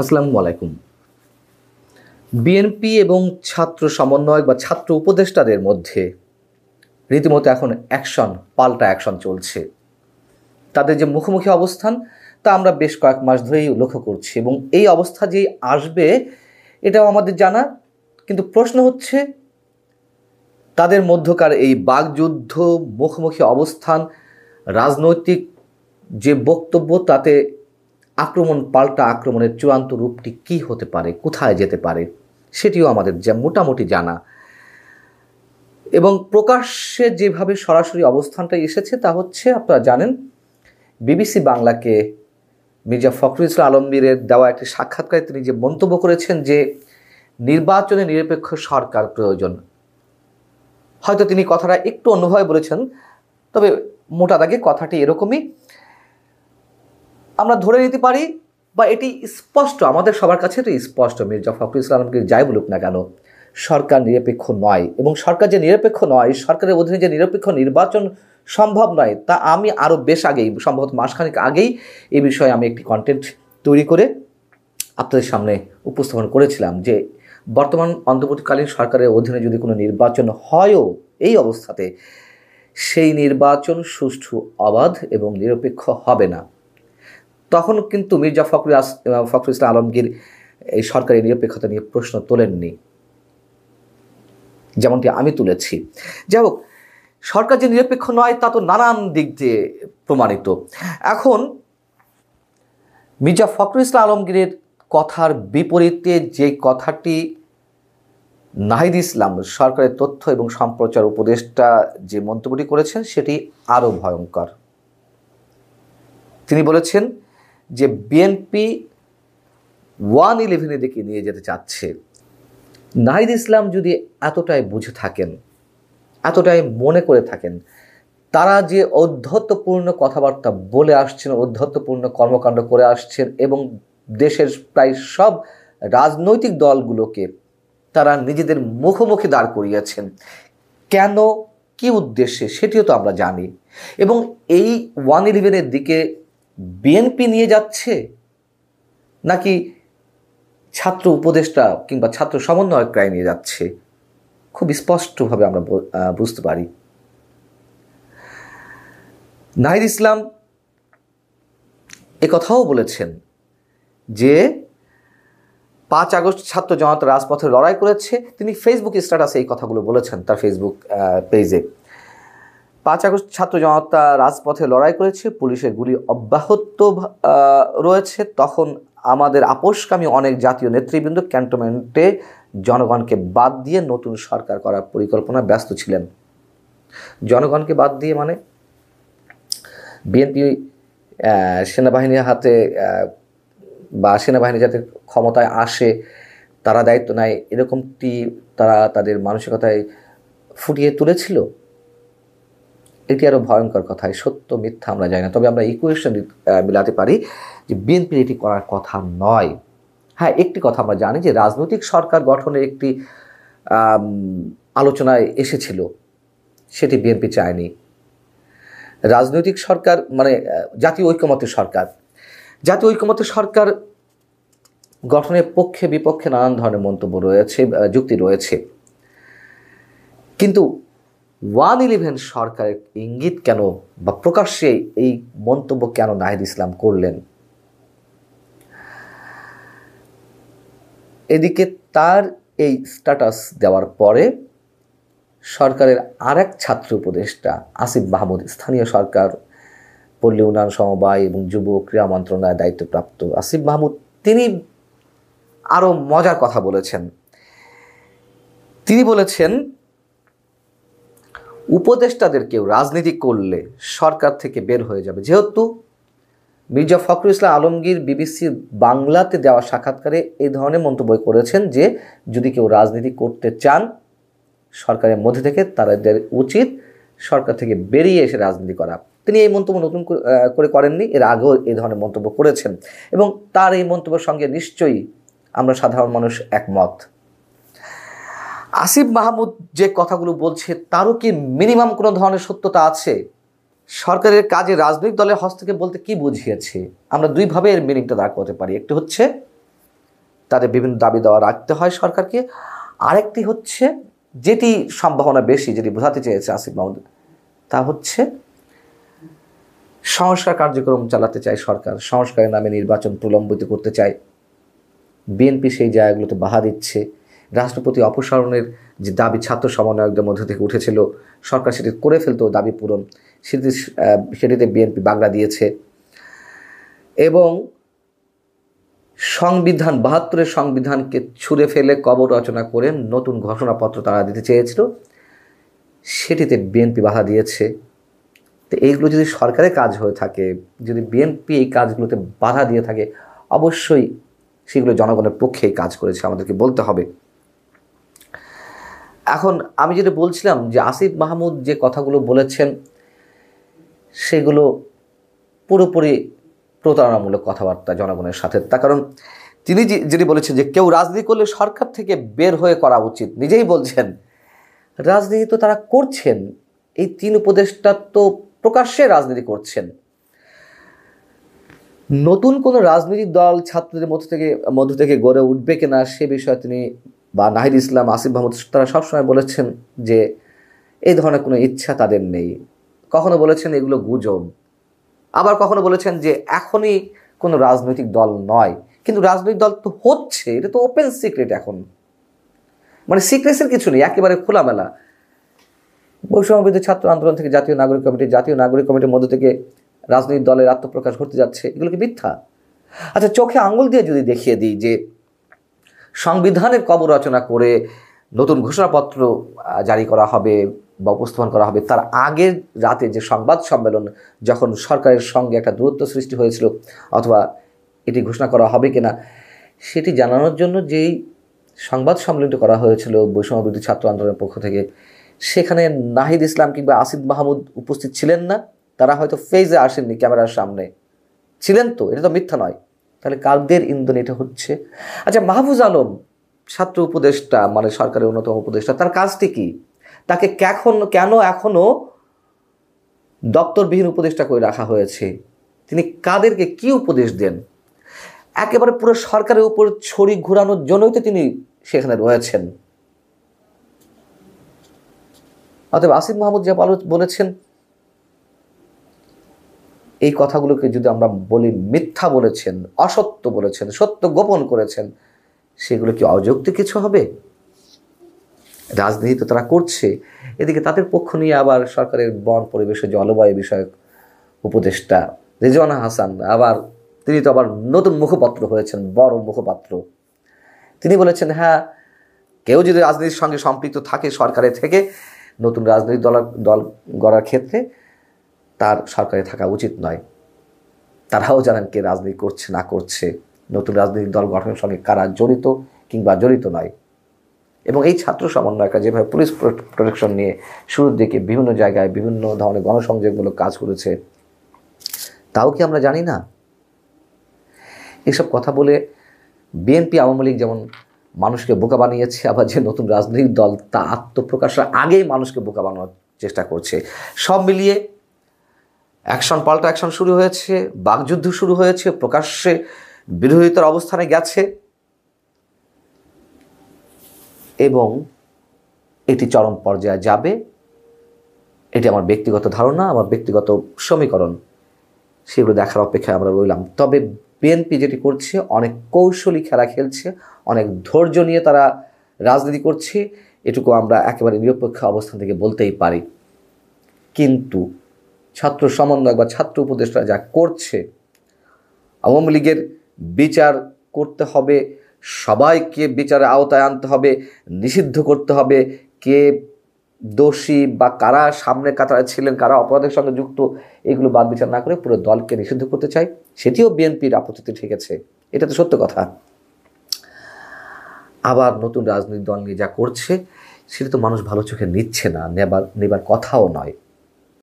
আসসালামু আলাইকুম। বিএনপি এবং ছাত্র সমন্বয়ক বা ছাত্র উপদেষ্টাদের মধ্যে রীতিমতো এখন পাল্টা অ্যাকশন চলছে। তাদের যে মুখোমুখি অবস্থান তা আমরা বেশ কয়েক মাস ধরেই লক্ষ্য করছি এবং এই অবস্থা যেই আসবে এটাও আমাদের জানা। কিন্তু প্রশ্ন হচ্ছে তাদের মধ্যকার এই বাকযুদ্ধ, মুখোমুখি অবস্থান, রাজনৈতিক যে বক্তব্য তাতে পাল্টা আক্রমণের চূড়ান্ত রূপটি কী হতে পারে, কোথায় যেতে পারে সেটিও আমাদের যা মোটামুটি জানা। এবং প্রকাশ্যে যেভাবে সরাসরি অবস্থানটা এসেছে তা হচ্ছে, আপনারা জানেন, বিবিসি বাংলাকে মির্জা ফখরুল ইসলাম আলমগীরের দেওয়া একটি সাক্ষাৎকারে তিনি যে মন্তব্য করেছেন যে নির্বাচনে নিরপেক্ষ সরকার প্রয়োজন। হয়তো তিনি কথাটা একটু অন্যভাবে বলেছেন, তবে মোটা দাগে কথাটি এরকমই আমরা ধরে নিতে পারি, বা এটি স্পষ্ট, আমাদের সবার কাছে এটি স্পষ্ট। মির্জা ফখরুল ইসলাম আলমগীর যাই বলুক না কেন, সরকার নিরপেক্ষ নয়, এবং সরকার যে নিরপেক্ষ নয়, সরকারের অধীনে যে নিরপেক্ষ নির্বাচন সম্ভব নয়, তা আমি আরও বেশ আগেই, সম্ভবত মাসখানেক আগেই এই বিষয়ে আমি একটি কন্টেন্ট তৈরি করে আপনাদের সামনে উপস্থাপন করেছিলাম যে বর্তমান অন্তর্বর্তীকালীন সরকারের অধীনে যদি কোনো নির্বাচন হয়ও, এই অবস্থাতে সেই নির্বাচন সুষ্ঠু, অবাধ এবং নিরপেক্ষ হবে না। তখন কিন্তু মির্জা ফখরুল ইসলাম আলমগীর এই সরকারি নিরপেক্ষতা নিয়ে প্রশ্ন তোলেননি, যেমনটি আমি তুলেছি। যাই হোক, সরকার যে নিরপেক্ষ নয় তা তো নানান দিক দিয়ে প্রমাণিত। এখন মির্জা ফখরুল ইসলাম আলমগীরের কথার বিপরীতে যে কথাটি নাহিদ ইসলাম, সরকারের তথ্য এবং সম্প্রচার উপদেষ্টা, যে মন্তব্যটি করেছেন সেটি আরও ভয়ঙ্কর। তিনি বলেছেন যে বিএনপি 1-11 দিকে নিয়ে যেতে চাচ্ছে। নাহিদ ইসলাম যদি এতটাই বুঝে থাকেন, এতটাই মনে করে থাকেন, তারা যে ঔদ্ধত্যপূর্ণ কথাবার্তা বলে আসছেন, ঔদ্ধত্যপূর্ণ কর্মকাণ্ড করে আসছেন এবং দেশের প্রায় সব রাজনৈতিক দলগুলোকে তারা নিজেদের মুখোমুখি দাঁড় করিয়েছেন, কেন, কি উদ্দেশ্যে সেটিও তো আমরা জানি। এবং এই 1-11 দিকে বিএনপি নিয়ে যাচ্ছে নাকি ছাত্র উপদেষ্টা কিংবা ছাত্র সমন্বয়করাই নিয়ে যাচ্ছে, খুব স্পষ্টভাবে আমরা বুঝতে পারি। নাহিদ ইসলাম কথাও বলেছেন যে 5 আগস্ট ছাত্র জনতা রাজপথে লড়াই করেছে। তিনি ফেসবুক স্ট্যাটাসে এই কথাগুলো বলেছেন, তার ফেসবুক পেজে। 5 আগস্ট ছাত্র জনতা রাজপথে লড়াই করেছে, পুলিশের গুলি অব্যাহত রয়েছে। তখন আমাদের আপোষকামী অনেক জাতীয় নেতৃবৃন্দ ক্যান্টনমেন্টে জনগণকে বাদ দিয়ে নতুন সরকার করার পরিকল্পনা ব্যস্ত ছিলেন। জনগণকে বাদ দিয়ে মানে বিএনপি সেনাবাহিনীর হাতে বা সেনাবাহিনী যাতে ক্ষমতায় আসে, তারা দায়িত্ব নেয়, এরকমটি তারা তাদের মানসিকতায় ফুটিয়ে তুলেছিল। এটি আরও ভয়ঙ্কর কথায়, সত্য মিথ্যা আমরা জানি না, তবে আমরা ইকুয়েশন মিলাতে পারি যে বিএনপির এটি করার কথা নয়। হ্যাঁ, একটি কথা আমরা জানি যে রাজনৈতিক সরকার গঠনের একটি আলোচনায় এসেছিল, সেটি বিএনপি চায়নি। রাজনৈতিক সরকার মানে জাতীয় ঐকমত্যের সরকার, জাতীয় ঐকমত্যের সরকার গঠনের পক্ষে বিপক্ষে নানান ধরনের মন্তব্য রয়েছে, যুক্তি রয়েছে, কিন্তু 1-11 সরকারের ইঙ্গিত কেন বা প্রকাশ্যে এই মন্তব্য কেন নাহিদ ইসলাম করলেন? এদিকে তার এই স্ট্যাটাস দেওয়ার পরে সরকারের আরেক ছাত্র উপদেষ্টা আসিফ মাহমুদ, স্থানীয় সরকার, পল্লী উন্নয়ন, সমবায় এবং যুব ক্রীড়া মন্ত্রণালয়ের দায়িত্বপ্রাপ্ত আসিফ মাহমুদ, তিনি আরও মজার কথা বলেছেন। তিনি বলেছেন উপদেষ্টাদের কেউ রাজনীতি করলে সরকার থেকে বের হয়ে যাবে। যেহেতু মির্জা ফখরুল ইসলাম আলমগীর বিবিসি বাংলাতে দেওয়া সাক্ষাৎকারে এই ধরনের মন্তব্য করেছেন যে যদি কেউ রাজনীতি করতে চান সরকারের মধ্যে থেকে, তাদের উচিত সরকার থেকে বেরিয়ে এসে রাজনীতি করা। তিনি এই মন্তব্য নতুন করে করেননি, এর আগেও এই ধরনের মন্তব্য করেছেন এবং তার এই মন্তব্যের সঙ্গে নিশ্চয়ই আমরা সাধারণ মানুষ একমত। আসিফ মাহমুদ যে কথাগুলো বলছে তারও কি মিনিমাম কোনো ধরনের সত্যতা আছে? সরকারের কাজে রাজনৈতিক দলের হস্তক্ষেপ বলতে কি বুঝিয়েছে? আমরা দুইভাবে এর মিনিংটা দাঁড় করতে পারি। একটি হচ্ছে তাদের বিভিন্ন দাবি দেওয়া রাখতে হয় সরকারকে। আরেকটি হচ্ছে, যেটি সম্ভাবনা বেশি, যেটি বোঝাতে চেয়েছে আসিফ মাহমুদ, তা হচ্ছে সংস্কার কার্যক্রম চালাতে চায় সরকার, সংস্কারের নামে নির্বাচন প্রলম্বিত করতে চায়। বিএনপি সেই জায়গাগুলোতে বাধা দিচ্ছে। রাষ্ট্রপতি অপসারণের যে দাবি ছাত্র সমন্বয়কদের মধ্যে থেকে উঠেছিল, সরকার সেটি করে ফেলতো দাবি পূরণ, সেটিতে বিএনপি বাগড়া দিয়েছে। এবং সংবিধান ৭২-এর সংবিধানকে ছুঁড়ে ফেলে কবর রচনা করে নতুন ঘোষণাপত্র তারা দিতে চেয়েছিল, সেটিতে বিএনপি বাধা দিয়েছে। তো এইগুলো যদি সরকারের কাজ হয়ে থাকে, যদি বিএনপি এই কাজগুলোতে বাধা দিয়ে থাকে, অবশ্যই সেগুলো জনগণের পক্ষেই কাজ করেছে, আমাদেরকে বলতে হবে। এখন আমি যেটা বলছিলাম যে আসিফ মাহমুদ যে কথাগুলো বলেছেন সেগুলো পুরোপুরি প্রতারণামূলক কথাবার্তা জনগণের সাথে। তার কারণ তিনি যেটি বলেছেন যে কেউ রাজনীতি করলে সরকার থেকে বের হয়ে করা উচিত, নিজেই বলছেন রাজনীতি তো তারা করছেন। এই ৩ উপদেষ্টা তো প্রকাশ্যে রাজনীতি করছেন। নতুন কোনো রাজনৈতিক দল ছাত্রদের মধ্য থেকে গড়ে উঠবে কিনা সে বিষয়ে তিনি বা নাহিদ ইসলাম, আসিফ মাহমুদ তারা সবসময় বলেছেন যে এই ধরনের কোনো ইচ্ছা তাদের নেই। কখনো বলেছেন এগুলো গুজব, আবার কখনো বলেছেন যে এখনই কোনো রাজনৈতিক দল নয়। কিন্তু রাজনৈতিক দল তো হচ্ছে, এটা তো ওপেন সিক্রেট এখন, মানে সিক্রেসের কিছু নেই, একেবারে খোলামেলা। বৈষম্যবিরোধী ছাত্র আন্দোলন থেকে জাতীয় নাগরিক কমিটির মধ্য থেকে রাজনৈতিক দলের আত্মপ্রকাশ ঘটতে যাচ্ছে, এগুলো কি মিথ্যা? আচ্ছা, চোখে আঙুল দিয়ে যদি দেখিয়ে দিই যে সংবিধানের কবর রচনা করে নতুন ঘোষণাপত্র জারি করা হবে বা উপস্থাপন করা হবে, তার আগের রাতে যে সংবাদ সম্মেলন, যখন সরকারের সঙ্গে একটা দূরত্ব সৃষ্টি হয়েছিল অথবা এটি ঘোষণা করা হবে কিনা সেটি জানানোর জন্য যেই সংবাদ সম্মেলনটি করা হয়েছিল বৈষম্যবিরোধী ছাত্র আন্দোলনের পক্ষ থেকে, সেখানে নাহিদ ইসলাম কিংবা আসিফ মাহমুদ উপস্থিত ছিলেন না। তারা হয়তো ফেজে আসেননি, ক্যামেরার সামনে ছিলেন, তো এটা তো মিথ্যা নয়। তাহলে কাদের ইন্ধন এটা হচ্ছে? আচ্ছা, মাহফুজ আলম ছাত্র উপদেষ্টা, মানে সরকারের অন্যতম উপদেষ্টা, তার কাজটি কি? তাকে কেন এখনো দপ্তরবিহীন উপদেষ্টা করে রাখা হয়েছে? তিনি কাদেরকে কি উপদেশ দেন? একেবারে পুরো সরকারের উপর ছড়ি ঘোরানোর জন্যই তো তিনি সেখানে রয়েছেন। অতএব আসিফ মাহমুদ যা বলেছেন, এই কথাগুলোকে যদি আমরা বলি মিথ্যা বলেছেন, অসত্য বলেছেন, সত্য গোপন করেছেন, সেগুলো কি অযৌক্তিক কিছু হবে? রাজনীতি তো তারা করছে, এদিকে তাদের পক্ষ নিয়ে আবার সরকারের বন পরিবেশ ও জলবায়ু বিষয়ক উপদেষ্টা রেজওয়ানা হাসান, আবার তিনি তো আবার নতুন মুখপাত্র হয়েছেন, বড় মুখপাত্র। তিনি বলেছেন হ্যাঁ, কেউ যদি রাজনীতির সঙ্গে সম্পৃক্ত থাকে সরকারে থেকে, নতুন রাজনৈতিক দল গড়ার ক্ষেত্রে তার সরকারে থাকা উচিত নয়। তারাও জানেন কে রাজনীতি করছে না করছে, নতুন রাজনৈতিক দল গঠনের সঙ্গে কারা জড়িত কিংবা জড়িত নয়। এবং এই ছাত্র সমন্বয়করা যেভাবে পুলিশ প্রোটেকশন নিয়ে শুরুর দিকে বিভিন্ন জায়গায় বিভিন্ন ধরনের গণসংযোগমূলক কাজ করেছে, তাও কি আমরা জানি না? এসব কথা বলে বিএনপি আওয়ামী লীগ যেমন মানুষকে বোকা বানিয়েছে, আবার যে নতুন রাজনৈতিক দল তা আত্মপ্রকাশের আগেই মানুষকে বোকা বানানোর চেষ্টা করছে। সব মিলিয়ে পাল্টা অ্যাকশন শুরু হয়েছে, বাকযুদ্ধ শুরু হয়েছে, প্রকাশ্যে বিরোধিতার অবস্থানে গেছে এবং এটি চরম পর্যায়ে যাবে। এটি আমার ব্যক্তিগত ধারণা, আমার ব্যক্তিগত সমীকরণ, সেগুলো দেখার অপেক্ষায় আমরা রইলাম। তবে বিএনপি যেটি করছে, অনেক কৌশলী খেলা খেলছে, অনেক ধৈর্য নিয়ে তারা রাজনীতি করছে, এটুকু আমরা একেবারে নিরপেক্ষ অবস্থান থেকে বলতেই পারি। কিন্তু ছাত্র সমন্বয়ক বা ছাত্র উপদেষ্টা যা করছে, আওয়ামী লীগের বিচার করতে হবে, সবাইকে বিচারের আওতায় আনতে হবে, নিষিদ্ধ করতে হবে, কে দোষী বা কারা সামনে কাতারে ছিলেন, কারা অপরাধের সঙ্গে যুক্ত, এগুলো বাদ বিচার না করে পুরো দলকে নিষিদ্ধ করতে চাই, সেটিও বিএনপির আপত্তিতে ঠেকেছে। এটা তো সত্য কথা। আবার নতুন রাজনৈতিক দল নিয়ে যা করছে, সেটা তো মানুষ ভালো চোখে নিচ্ছে না, নেবার কথাও নয়।